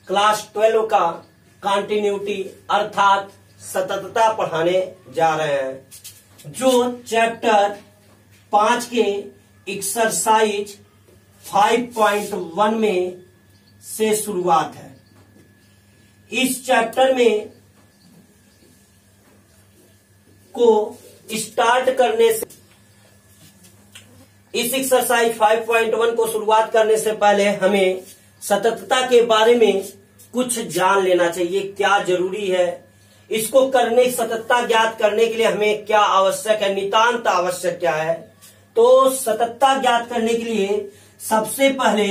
Class 12 का continuity अर्थात सततता पढ़ाने जा रहे हैं, जो चैप्टर 5 के एक्सरसाइज 5.1 में से शुरुआत है। इस चैप्टर में को स्टार्ट करने से, इस एक्सरसाइज 5.1 को शुरुआत करने से पहले हमें सततता के बारे में कुछ जान लेना चाहिए। क्या जरूरी है इसको करने, सततता ज्ञात करने के लिए हमें क्या आवश्यक है, नितांत आवश्यक क्या है। तो सततता ज्ञात करने के लिए सबसे पहले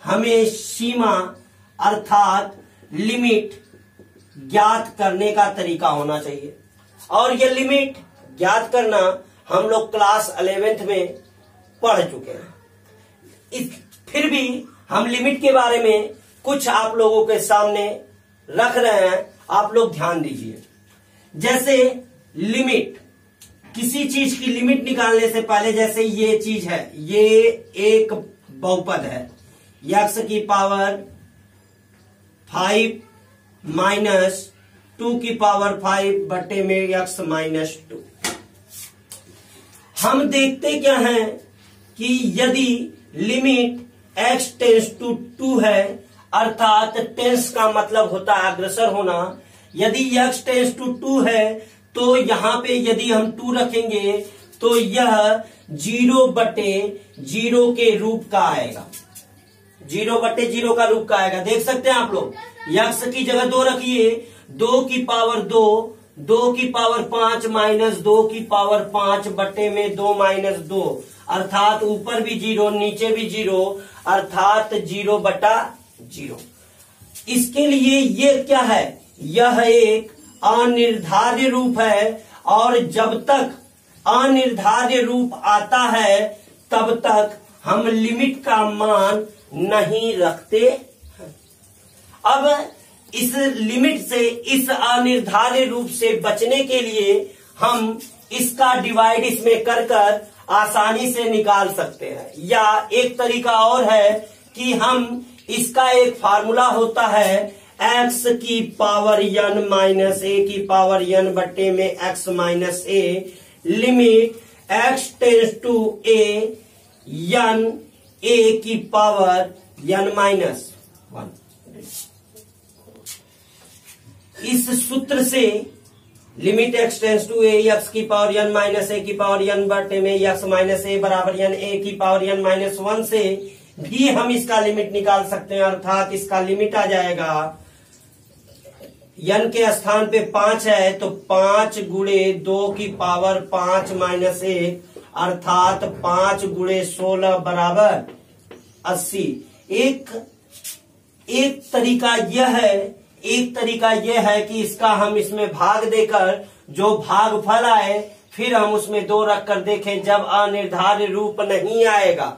हमें सीमा अर्थात लिमिट ज्ञात करने का तरीका होना चाहिए, और यह लिमिट ज्ञात करना हम लोग क्लास 11th में पढ़ चुके हैं। फिर भी हम लिमिट के बारे में कुछ आप लोगों के सामने रख रहे हैं, आप लोग ध्यान दीजिए। जैसे लिमिट, किसी चीज की लिमिट निकालने से पहले, जैसे ये चीज है, ये एक बहुपद है, x की पावर 5 माइनस 2 की पावर 5 बटे में x माइनस 2। हम देखते क्या हैं कि यदि लिमिट x टेंस टू 2 है, अर्थात टेंस का मतलब होता है अग्रसर होना। यदि x टेंस टू 2 है तो यहां पे यदि हम 2 रखेंगे तो यह 0 बटे 0 के रूप का आएगा, 0 बटे 0 का रूप का आएगा। देख सकते हैं आप लोग, x की जगह 2 रखिए, 2 की पावर 2, 2 की पावर 5 माइनस 2 की पावर 5 बटे में 2 माइनस 2, अर्थात ऊपर भी 0 नीचे भी 0, अर्थात 0 बटा 0। इसके लिए ये क्या है, यह एक अनिर्धार्य रूप है, और जब तक अनिर्धार्य रूप आता है तब तक हम लिमिट का मान नहीं रखते। अब इस लिमिट से, इस अनिर्धार्य रूप से बचने के लिए हम इसका डिवाइड इसमें कर आसानी से निकाल सकते हैं। या एक तरीका और है कि हम इसका एक फार्मूला होता है x की पावर n माइनस a की पावर n बटे में x minus a, limit x tends to a n a की पावर n माइनस 1। इस सूत्र से limit x tends to a x की पावर n माइनस a की पावर n बटे में x माइनस a बराबर n a की पावर n माइनस 1 से भी हम इसका लिमिट निकाल सकते हैं। अर्थात इसका लिमिट आ जाएगा, n के स्थान पे 5 है तो 5 गुणे 2 की पावर 5 माइनस 1, अर्थात 5 गुणे 16 बराबर 80। एक तरीका यह है कि इसका हम इसमें भाग देकर जो भागफल आए फिर हम उसमें 2 रखकर देखें। जब अनिर्धार्य रूप नहीं आएगा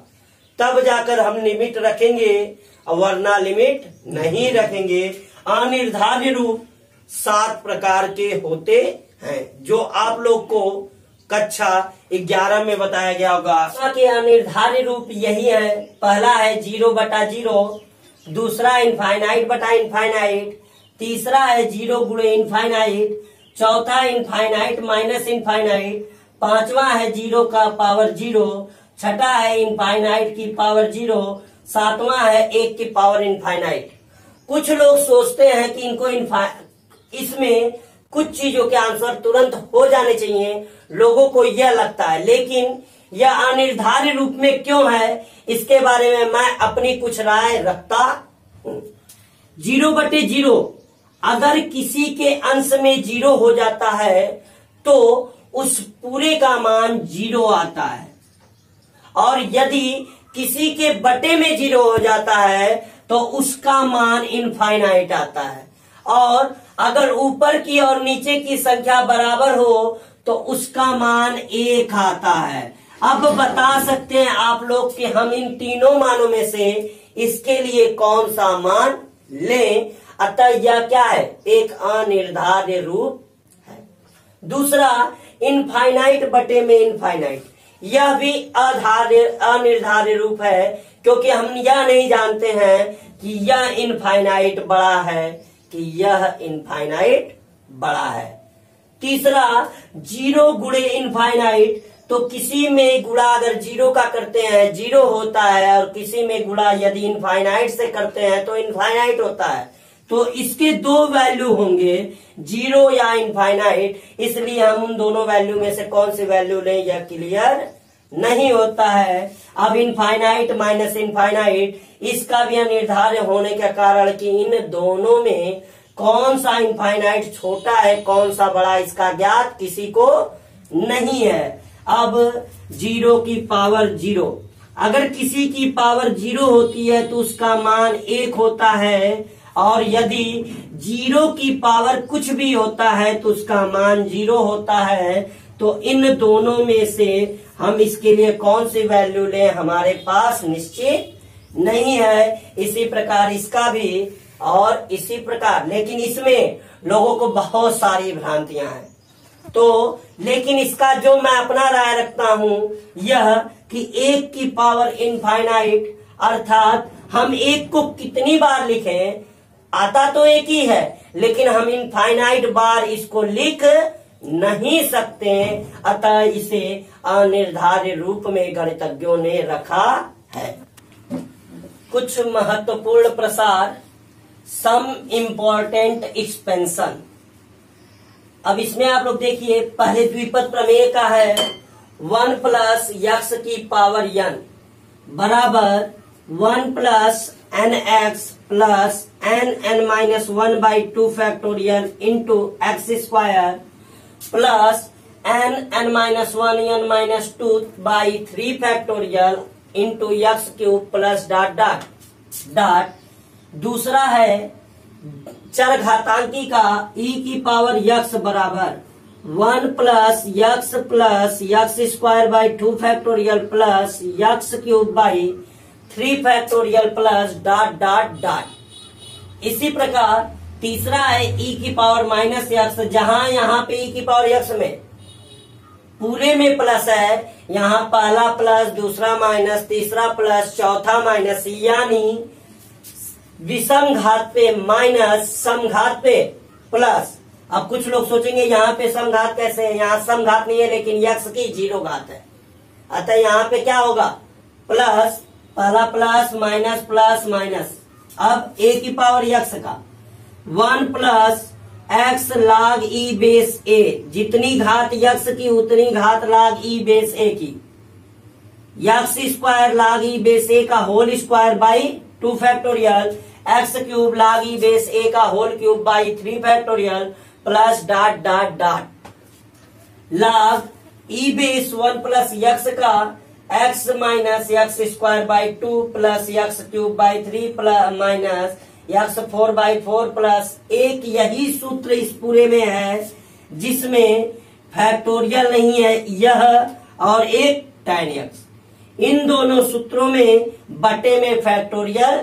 तब जाकर हम लिमिट रखेंगे, वरना लिमिट नहीं रखेंगे। अनिर्धार्य रूप 7 प्रकार के होते हैं, जो आप लोग को कक्षा 11 में बताया गया होगा। के अनिर्धार्य रूप यही है, पहला है 0 बटा 0, दूसरा इनफाइनाइट बटा इनफाइनाइट, तीसरा है 0 गुणे इनफाइनाइट, चौथा इनफाइनाइट माइनस इनफाइनाइट, पांचवा है 0 का पावर 0, छठा है इनफाइनाइट की पावर 0, सातवां है 1 की पावर इनफाइनाइट। कुछ लोग सोचते हैं कि इनको इसमें कुछ चीजों के आंसर तुरंत हो जाने चाहिए, लोगों को यह लगता है, लेकिन यह अनिर्धार्य रूप में क्यों है इसके बारे में मैं अपनी कुछ राय रखता हूं। 0 बटे 0 अगर किसी के अंश में 0 हो जाता है तो उस पूरे का मान 0 आता है, और यदि किसी के बटे में 0 हो जाता है तो उसका मान इनफाइनाइट आता है, और अगर ऊपर की और नीचे की संख्या बराबर हो तो उसका मान 1 आता है। अब बता सकते हैं आप लोग कि हम इन तीनों मानों में से इसके लिए कौन सा मान लें। अतः यह क्या है, एक अनिर्धार्य रूप है। दूसरा इनफाइनाइट बटे में इनफाइनाइट, यह भी अनिर्धार्य रूप है, क्योंकि हम यह नहीं जानते हैं कि यह इनफाइनाइट बड़ा है कि यह इनफाइनाइट बड़ा है। तीसरा, जीरो गुणे इनफाइनाइट, तो किसी में गुणा अगर जीरो का करते हैं जीरो होता है, और किसी में गुणा यदि इनफाइनाइट से करते हैं तो इनफाइनाइट होता है। तो इसके दो वैल्यू होंगे, जीरो या इनफाइनाइट, इसलिए हम उन दोनों वैल्यू में से कौन सी वैल्यू लें यह क्लियर नहीं होता है। अब इनफाइनाइट माइनस इनफाइनाइट, इसका भी निर्धारण होने के कारण कि इन दोनों में कौन सा इनफाइनाइट छोटा है कौन सा बड़ा, इसका ज्ञात किसी को नहीं है। अब जीरो की पावर जीरो, अगर किसी की पावर जीरो होती है तो उसका मान 1 होता है, और यदि जीरो की पावर कुछ भी होता है तो उसका मान 0 होता है। तो इन दोनों में से हम इसके लिए कौन सी वैल्यू लें हमारे पास निश्चित नहीं है। इसी प्रकार इसका भी और इसी प्रकार, लेकिन इसमें लोगों को बहुत सारी भ्रांतियां हैं। तो लेकिन इसका जो मैं अपना राय रखता हूं यह कि 1 की पावर इनफाइनाइट, अर्थात हम 1 को कितनी बार लिखें, आता तो 1 ही है, लेकिन हम इनफाइनाइट बार इसको लिख नहीं सकते, अतः इसे अनिर्धारित रूप में गणितज्ञों ने रखा है। कुछ महत्वपूर्ण प्रसार, सम इम्पोर्टेंट एक्सपेंशन। अब इसमें आप लोग देखिए, पहले द्विपद प्रमेय का है 1 प्लस यक्स की पावर n बराबर 1 plus n x plus n minus 1/2 factorial into x square plus n minus 1 n minus 2/3 factorial into x cube plus dot dot dot. दूसरा है चर घातांकी का e की पावर यक्स बराबर 1 plus x square by 2 factorial plus x cube by 3 factorial plus dot dot dot. इसी प्रकार तीसरा है e की पावर माइनस यक्स, जहां यहाँ पे e की पावर यक्स में पूरे में प्लस है, यहाँ पहला प्लस दूसरा माइनस तीसरा प्लस चौथा माइनस, यानी विषम घात पे माइनस सम घात पे प्लस। अब कुछ लोग सोचेंगे यहाँ पे सम घात कैसे है, यहाँ सम घात नहीं है लेकिन यक्स की 0 घात है, अतः यहाँ पे क्या होगा प्लस, पहला प्लस माइनस प्लस माइनस। अब a की पावर यक्स का 1 प्लस एक्स लाग ई बेस a, जितनी घात यक्स की उतनी घात लाग ई बेस a की, x square log e base a का whole square by 2 factorial x cube log e base a का whole cube by 3 factorial plus dot dot dot log e base 1 plus x का x minus x square by 2 plus x cube by 3 plus minus x 4/4 plus. एक यही सूत्र इस पूरे में है जिसमें फैक्टोरियल नहीं है, यह और एक tan x। इन दोनों सूत्रों में बटे में फैक्टोरियल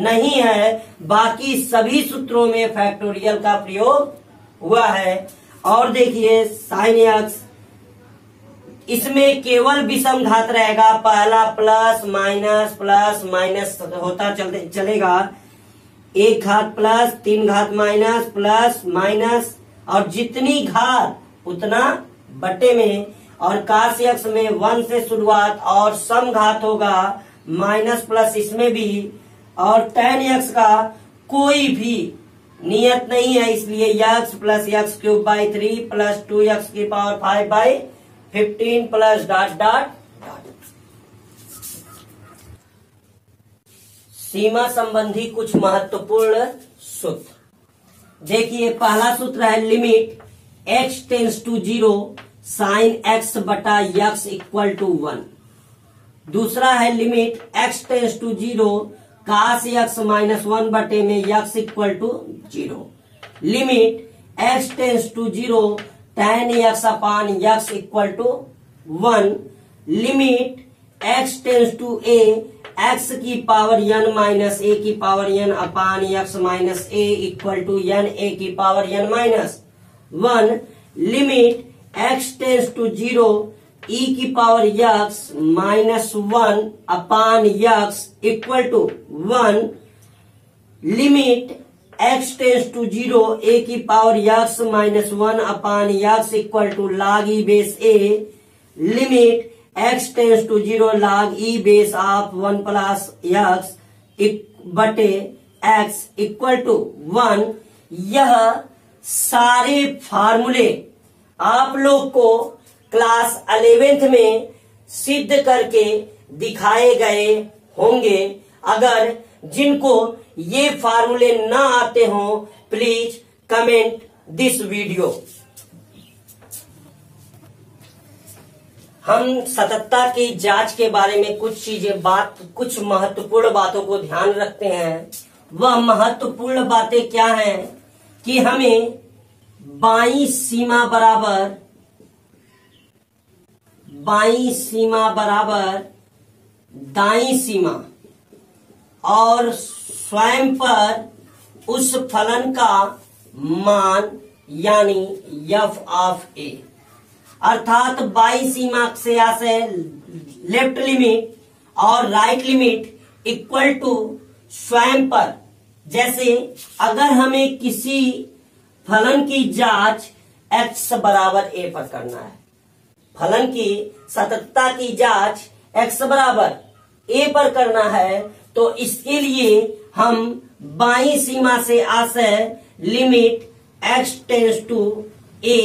नहीं है, बाकी सभी सूत्रों में फैक्टोरियल का प्रयोग हुआ है। और देखिए sin x, इसमें केवल विषम घात रहेगा, पहला प्लस माइनस होता चलेगा, 1 घात प्लस 3 घात माइनस प्लस माइनस, और जितनी घात उतना बटे में। और cos x में 1 से शुरुआत और सम घात होगा माइनस प्लस इसमें भी, और tan x का कोई भी नियत नहीं है, इसलिए x plus x cube by 3 plus 2x की power 5/15 plus dot dot dot. सीमा संबंधी कुछ महत्वपूर्ण सूत्र देखिए। पहला सूत्र है limit x tends to 0 sine x बटा x इक्वल टू 1। दूसरा है limit x tends to 0 cos x minus 1 बटे में x equal to 0। Limit x tends to 0 tan x upon x equal to 1। Limit x tends to a x की power n minus a की power n upon x minus a equal to n a की power n minus 1। Limit x tends to 0 e की power x minus 1 upon x equal to 1। Limit x tends to 0 a की power x minus 1 upon x equal to log e base a, limit x tends to 0 log e base of 1 plus x बटे x equal to 1। यह सारे फार्मूले आप लोग को class 11th में सिद्ध करके दिखाए गए होंगे। अगर जिनको ये फार्मूले ना आते हो प्लीज कमेंट दिस वीडियो। हम सततता की जांच के बारे में कुछ महत्वपूर्ण बातों को ध्यान रखते हैं। वह महत्वपूर्ण बातें क्या हैं कि हमें बाईं सीमा बराबर दाईं सीमा और स्वयं पर उस फलन का मान यानी f ऑफ a, अर्थात बाईं सीमा से लेफ्ट लिमिट और राइट लिमिट इक्वल टू स्वयं पर। जैसे अगर हमें किसी फलन की जांच x बराबर a पर करना है, फलन की सततता की जांच x बराबर a पर करना है, तो इसके लिए हम बाईं सीमा से आशय limit x tends to a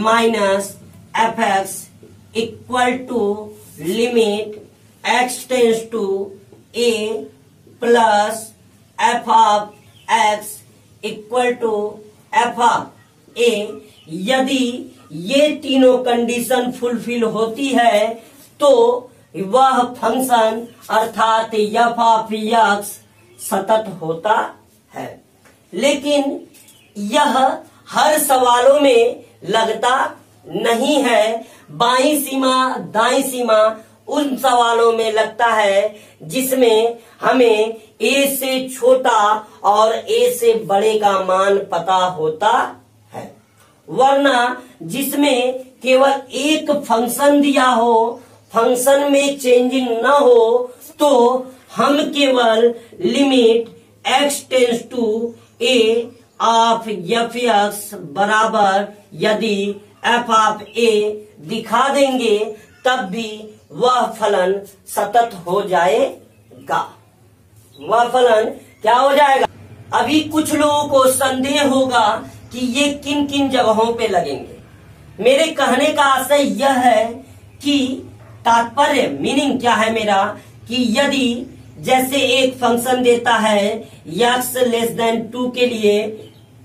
minus f x equal to limit x tends to a plus f of x equal to f of a। यदि ये तीनों कंडीशन फुलफिल होती है तो वह फंक्शन अर्थात f ऑफ x सतत होता है। लेकिन यह हर सवालों में लगता नहीं है। बाईं सीमा दाईं सीमा उन सवालों में लगता है जिसमें हमें a से छोटा और a से बड़े का मान पता होता है, वरना जिसमें केवल एक फंक्शन दिया हो, फंक्शन में चेंजिंग न हो, तो हम केवल limit x tends to a of f x बराबर यदि f ऑफ a दिखा देंगे तब भी वह फलन सतत हो जाएगा। वह फलन क्या हो जाएगा? अभी कुछ लोगों को संदेह होगा कि ये किन किन जगहों पे लगेंगे। मेरे कहने का आशय यह है कि तात्पर्य मीनिंग क्या है मेरा कि यदि जैसे एक फंक्शन देता है x लेस देन 2 के लिए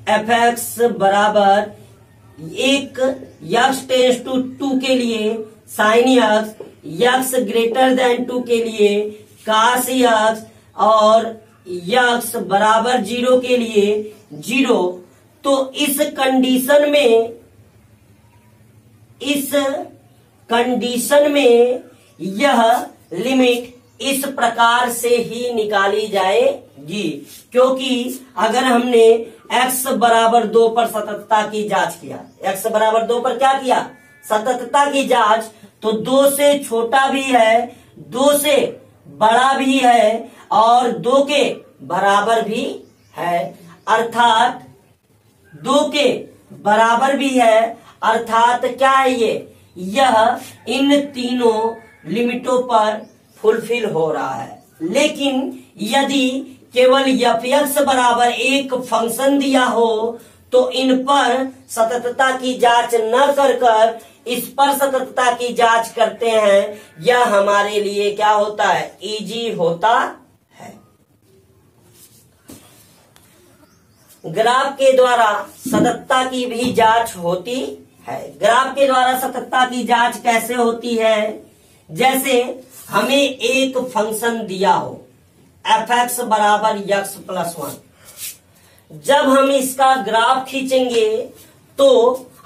एफ एक्स बराबर एक x टेंस टू 2 के लिए साइन x ग्रेटर देन 2 के लिए cos x और x बराबर 0 के लिए 0, तो इस कंडीशन में यह लिमिट इस प्रकार से ही निकाली जाएगी, क्योंकि अगर हमने x बराबर 2 पर सततता की जांच किया, x बराबर 2 पर क्या किया? सततता की जांच, तो 2 से छोटा भी है, 2 से बड़ा भी है और 2 के बराबर भी है, अर्थात 2 के बराबर भी है, अर्थात क्या है ये? यह इन तीनों लिमिटों पर फुलफिल हो रहा है। लेकिन यदि केवल एफ एक्स बराबर एक फंक्शन दिया हो तो इन पर सततता की जांच न कर इस पर सततता की जांच करते हैं। यह हमारे लिए क्या होता है? इजी होता है। ग्राफ के द्वारा सततता की भी जांच होती है। ग्राफ के द्वारा सततता की जांच कैसे होती है? जैसे हमें एक फंक्शन दिया हो एफ एक्स बराबर x प्लस 1, जब हम इसका ग्राफ खींचेंगे तो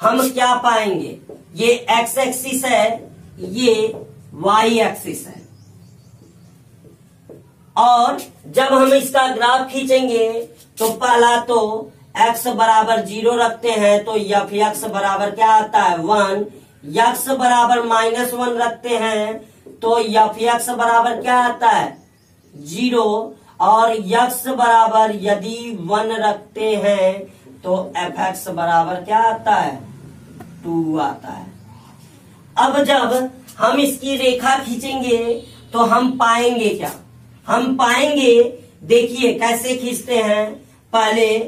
हम क्या पाएंगे? ये x एक्सिस है, ये y एक्सिस है, और जब हम इसका ग्राफ खींचेंगे तो पहला तो x बराबर 0 रखते हैं तो एफ एक्स बराबर क्या आता है? 1। x बराबर -1 रखते हैं तो एफ एक्स बराबर क्या आता है? 0। और यक्स बराबर यदि 1 रखते हैं तो एफ एक्स बराबर क्या आता है, 2 आता है। अब जब हम इसकी रेखा खींचेंगे तो हम पाएंगे क्या, हम पाएंगे, देखिए कैसे खींचते हैं। पहले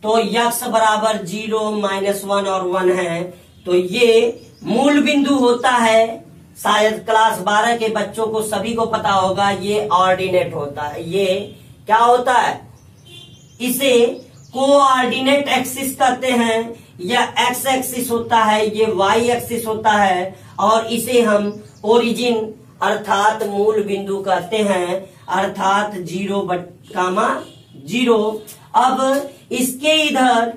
तो यक्स बराबर 0 -1 और 1 है, तो ये मूल बिंदु होता है। शायद क्लास 12 के बच्चों को सभी को पता होगा, ये ऑर्डिनेट होता है। ये क्या होता है, इसे कोऑर्डिनेट एक्सिस कहते हैं। यह एक्स एक्सिस होता है, ये वाई एक्सिस होता है, और इसे हम ओरिजिन अर्थात मूल बिंदु कहते हैं, अर्थात 0, 0। अब इसके इधर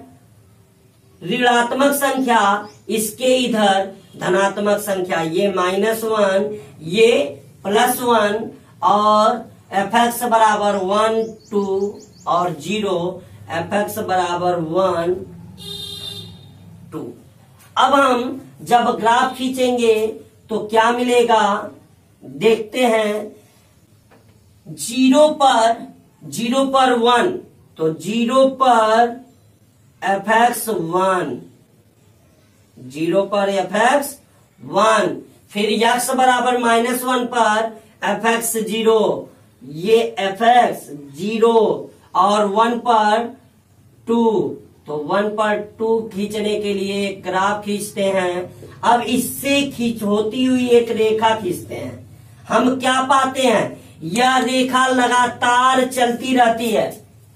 ऋणात्मक संख्या, इसके इधर धनात्मक संख्या, ये -1, ये +1, और एफ एक्स बराबर 1, 2 और 0, एफ एक्स बराबर 1, 2। अब हम जब ग्राफ खींचेंगे तो क्या मिलेगा, देखते हैं। 0 पर 1, तो 0 पर एफ एक्स 1, 0 पर एफ एक्स 1, फिर यक्स बराबर -1 पर एफ एक्स 0, ये एफ एक्स 0, और 1 पर 2, तो 1 पर 2 खींचने के लिए ग्राफ खींचते हैं। अब इससे होती हुई एक रेखा खींचते हैं। हम क्या पाते हैं, यह रेखा लगातार चलती रहती है।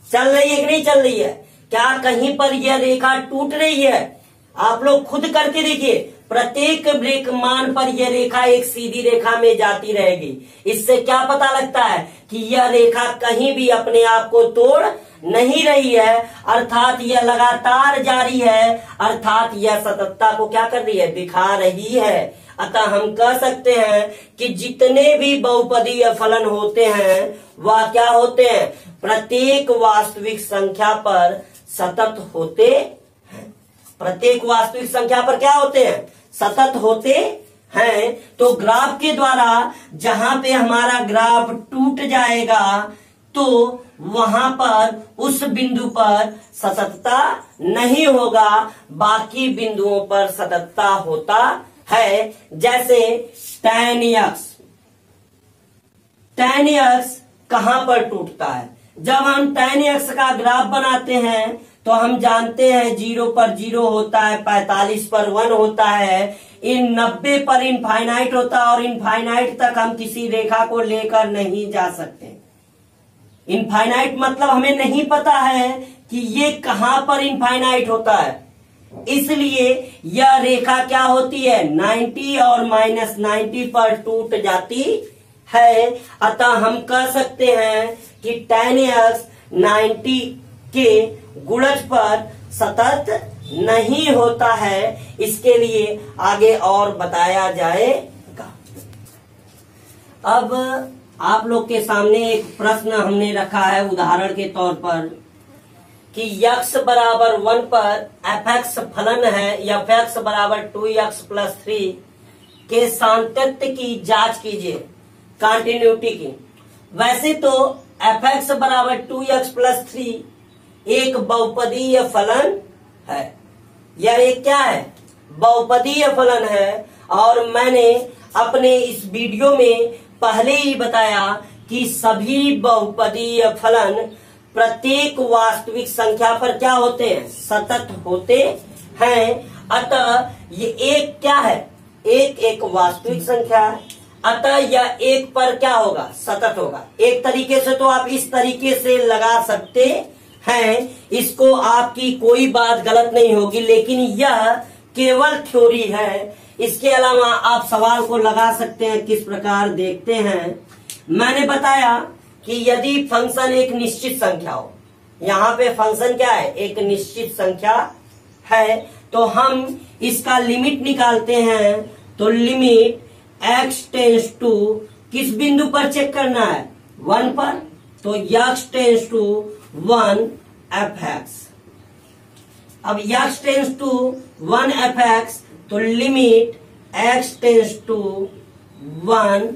चल रही है कि नहीं चल रही है, क्या कहीं पर यह रेखा टूट रही है? आप लोग खुद करके देखिए, प्रत्येक ब्रेक मान पर यह रेखा एक सीधी रेखा में जाती रहेगी। इससे क्या पता लगता है कि यह रेखा कहीं भी अपने आप को तोड़ नहीं रही है, अर्थात यह लगातार जारी है, अर्थात यह सततता को क्या कर रही है, दिखा रही है। अतः हम कह सकते हैं कि जितने भी बहुपदीय फलन होते हैं वह क्या होते हैं, प्रत्येक वास्तविक संख्या पर सतत होते हैं। प्रत्येक वास्तविक संख्या पर क्या होते हैं, सतत होते हैं। तो ग्राफ के द्वारा जहां पे हमारा ग्राफ टूट जाएगा तो वहां पर उस बिंदु पर सततता नहीं होगा, बाकी बिंदुओं पर सततता होता है। जैसे tan x कहां पर टूटता है, जब हम tan x का ग्राफ बनाते हैं तो हम जानते हैं 0 पर 0 होता है, 45 पर 1 होता है, इन 90 पर इनफाइनाइट होता है, और इनफाइनाइट तक हम किसी रेखा को लेकर नहीं जा सकते। इनफाइनाइट मतलब हमें नहीं पता है कि ये कहां पर इनफाइनाइट होता है, इसलिए यह रेखा क्या होती है, 90 और -90 पर टूट जाती है। अतः हम कह सकते हैं कि tan x 90 के गुणज पर सतत नहीं होता है। इसके लिए आगे और बताया जाएगा। अब आप लोग के सामने एक प्रश्न हमने रखा है उदाहरण के तौर पर कि यक्स बराबर 1 पर एफ एक्स फलन है, एफ एक्स बराबर 2x + 3 के सातत्य की जांच कीजिए, कंटिन्यूटी की। वैसे तो एफ एक्स बराबर 2x + 3 एक बहुपदीय फलन है। यह एक क्या है, बहुपदीय फलन है। और मैंने अपने इस वीडियो में पहले ही बताया कि सभी बहुपदीय फलन प्रत्येक वास्तविक संख्या पर क्या होते हैं, सतत होते हैं। अतः ये एक क्या है, एक वास्तविक संख्या है, अतः यह एक पर क्या होगा, सतत होगा। एक तरीके से तो आप इस तरीके से लगा सकते हैं, इसको आपकी कोई बात गलत नहीं होगी, लेकिन यह केवल थ्योरी है। इसके अलावा आप सवाल को लगा सकते हैं। किस प्रकार देखते हैं, मैंने बताया कि यदि फंक्शन एक निश्चित संख्या हो, यहाँ पे फंक्शन क्या है, एक निश्चित संख्या है, तो हम इसका लिमिट निकालते हैं। तो लिमिट x टेंस टू किस बिंदु पर चेक करना है, 1 पर, तो x tends to 1 f x. अब x tends to 1 f x, तो लिमिट x टेंस टू 1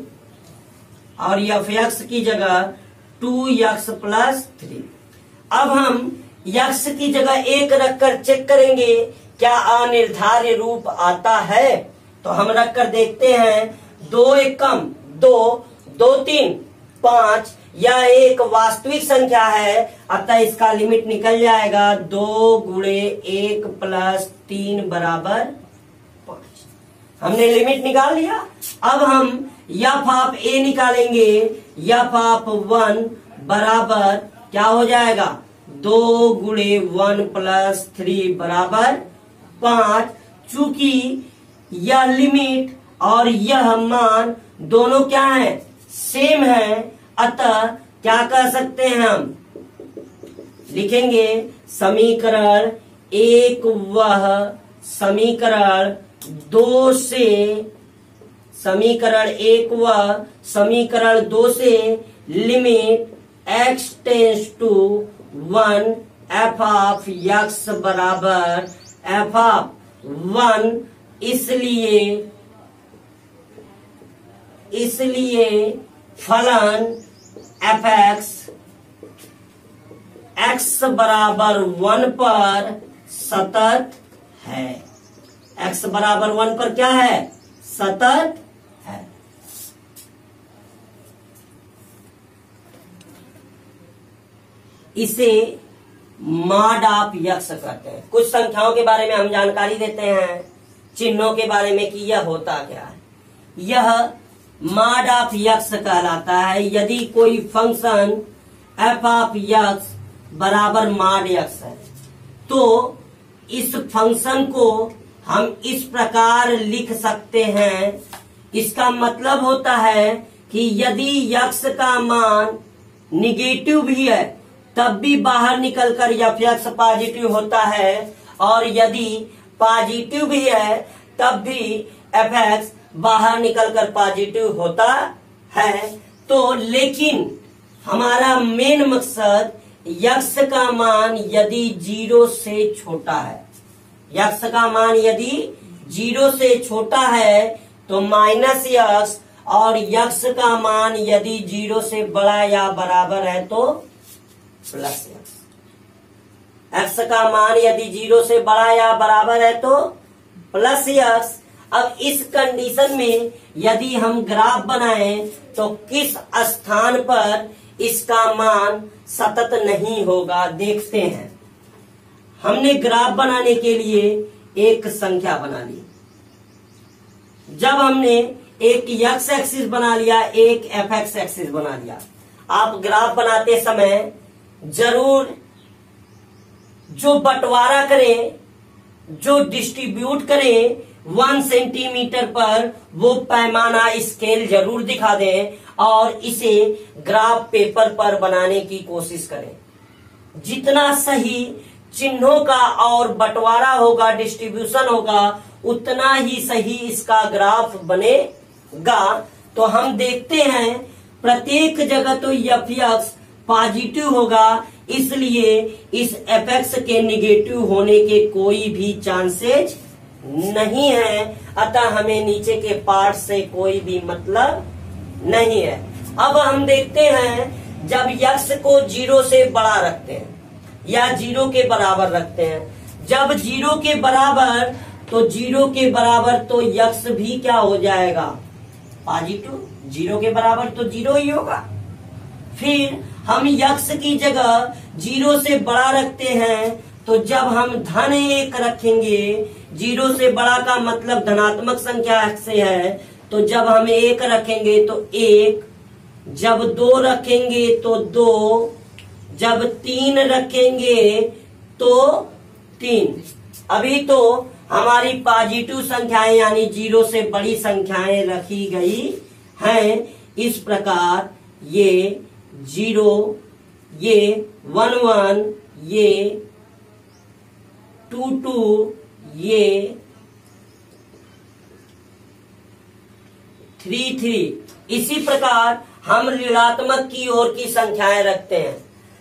और एफ एक्स की जगह 2x+3। अब हम x की जगह 1 रखकर चेक करेंगे क्या अनिर्धार्य रूप आता है। तो हम रखकर देखते हैं। 2 1 कम 2, 2 3 5, यह एक वास्तविक संख्या है, अतः इसका लिमिट निकल जाएगा 2 गुणे 1 + 3 बराबर 5। हमने लिमिट निकाल लिया। अब हम f(a) निकालेंगे। f(1) बराबर क्या हो जाएगा 2 गुणे 1 + 3 बराबर 5। चूंकि यह लिमिट और यह मान दोनों क्या है, सेम है, अतः क्या कह सकते हैं हम, लिखेंगे समीकरण 1 वह समीकरण 2 से limit x tends to 1 f(x) बराबर f(1), इसलिए फलन f(x) x बराबर 1 पर सतत है। x बराबर 1 पर क्या है, सतत है। इसे मॉड ऑफ x कहते हैं। कुछ संख्याओं के बारे में हम जानकारी देते हैं, चिन्हों के बारे में कि यह होता क्या है। यह मॉड ऑफ x कहलाता है। यदि कोई फंक्शन f(x) बराबर मॉड x है, तो इस फंक्शन को हम इस प्रकार लिख सकते हैं। इसका मतलब होता है कि यदि x का मान निगेटिव भी है तब भी बाहर निकलकर f(x) पॉजिटिव होता है, और यदि पॉजिटिव भी है तब भी f(x) बाहर निकलकर पॉजिटिव होता है। तो लेकिन हमारा मेन मकसद x का मान यदि 0 से छोटा है, x का मान यदि 0 से छोटा है तो -x, और x का मान यदि 0 से बड़ा या बराबर है तो +x। x का मान यदि 0 से बड़ा या बराबर है तो +x। अब इस कंडीशन में यदि हम ग्राफ बनाएं तो किस स्थान पर इसका मान सतत नहीं होगा, देखते हैं। हमने ग्राफ बनाने के लिए एक संख्या बना ली। जब हमने एक x एक्सिस बना लिया, एक f(x) एक्सिस बना लिया, आप ग्राफ बनाते समय जरूर जो बंटवारा करें, जो डिस्ट्रीब्यूट करें 1 सेंटीमीटर पर, वो पैमाना स्केल जरूर दिखा दें और इसे ग्राफ पेपर पर बनाने की कोशिश करें। जितना सही चिन्हों का और बंटवारा होगा, डिस्ट्रीब्यूशन होगा, उतना ही सही इसका ग्राफ बनेगा। तो हम देखते हैं प्रत्येक जगह तो f(x) पॉजिटिव होगा, इसलिए इस f(x) के निगेटिव होने के कोई भी चांसेस नहीं है, अतः हमें नीचे के पार्ट से कोई भी मतलब नहीं है। अब हम देखते हैं जब x को 0 से बड़ा रखते हैं या 0 के बराबर रखते हैं, जब 0 के बराबर तो x भी क्या हो जाएगा, पॉजिटिव। 0 के बराबर तो 0 ही होगा। फिर हम x की जगह 0 से बड़ा रखते हैं, तो जब हम (1) रखेंगे, 0 से बड़ा का मतलब धनात्मक संख्या से है, तो जब हम 1 रखेंगे तो 1, जब 2 रखेंगे तो 2, जब 3 रखेंगे तो 3। अभी तो हमारी पॉजिटिव संख्याएं यानी 0 से बड़ी संख्याएं रखी गई हैं। इस प्रकार ये 0, ये 1 1, ये 2 2, ये 3 3। इसी प्रकार हम ऋणात्मक की ओर की संख्याएं रखते हैं।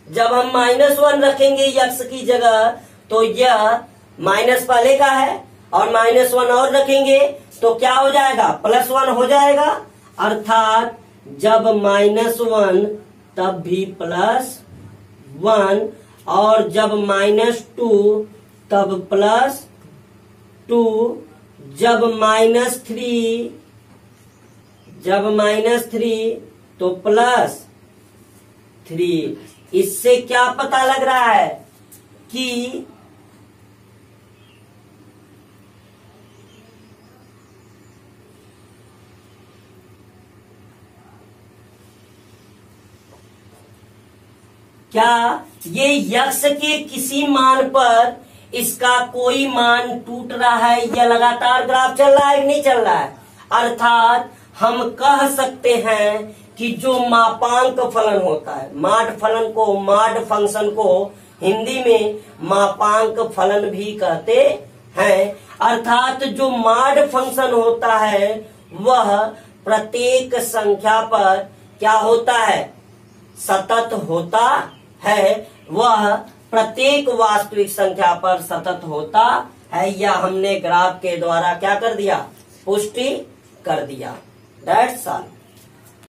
जब हम -1 रखेंगे x की जगह, तो यह माइनस पहले का है और -1 और रखेंगे तो क्या हो जाएगा, +1 हो जाएगा। अर्थात जब -1 तब भी +1, और जब -2 तब +2, जब -3 तो +3। इससे क्या पता लग रहा है कि क्या ये यक्ष के किसी मान पर इसका कोई मान टूट रहा है या लगातार ग्राफ चल रहा है, नहीं चल रहा है? अर्थात हम कह सकते हैं कि जो मापांक फलन होता है, माड फंक्शन को हिंदी में मापांक फलन भी कहते हैं। अर्थात जो माड फंक्शन होता है वह प्रत्येक संख्या पर क्या होता है, सतत होता है। वह प्रत्येक वास्तविक संख्या पर सतत होता है, या हमने ग्राफ के द्वारा क्या कर दिया, पुष्टि कर दिया। That's all.